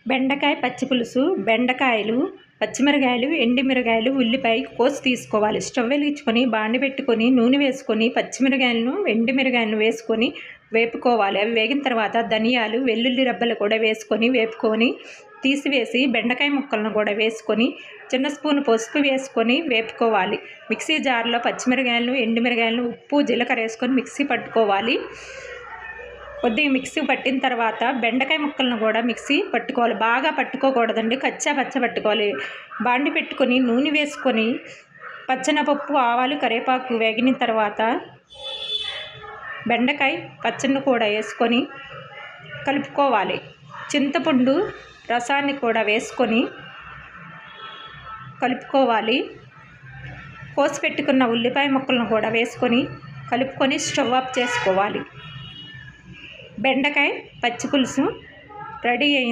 బెండకాయ పచ్చి పులుసు. బెండకాయలు, పచ్చిమిరకాయలు, ఎండుమిరకాయలు, ఉల్లిపాయ కోసి తీసుకోవాలి. స్టవ్ వెలిగించుకొని బాండి పెట్టుకొని నూనె వేసుకొని పచ్చిమిరకాయలను, ఎండుమిరకాయలను వేసుకొని వేపుకోవాలి. అవి వేగిన తర్వాత ధనియాలు, వెల్లుల్లి రబ్బలు కూడా వేసుకొని వేపుకొని తీసివేసి బెండకాయ ముక్కలను కూడా వేసుకొని చిన్న స్పూన్ పసుపు వేసుకొని వేపుకోవాలి. మిక్సీ జార్లో పచ్చిమిరకాయలను, ఎండుమిరకాయలను, ఉప్పు, జీలకర్ర వేసుకొని మిక్సీ పట్టుకోవాలి. కొద్దిగా మిక్సీ పట్టిన తర్వాత బెండకాయ ముక్కలను కూడా మిక్సీ పట్టుకోవాలి. బాగా పట్టుకోకూడదండి, కచ్చా పచ్చ పట్టుకోవాలి. బాండి పెట్టుకొని నూనె వేసుకొని పచ్చెనపప్పు, ఆవాలు, కరివేపాకు వేగిన తర్వాత బెండకాయ పచ్చడిని కూడా వేసుకొని కలుపుకోవాలి. చింతపండు రసాన్ని కూడా వేసుకొని కలుపుకోవాలి. కోసి పెట్టుకున్న ఉల్లిపాయ ముక్కలను కూడా వేసుకొని కలుపుకొని స్టవ్ ఆఫ్ చేసుకోవాలి. బెండకాయ పచ్చి పులుసు రెడీ అయింది.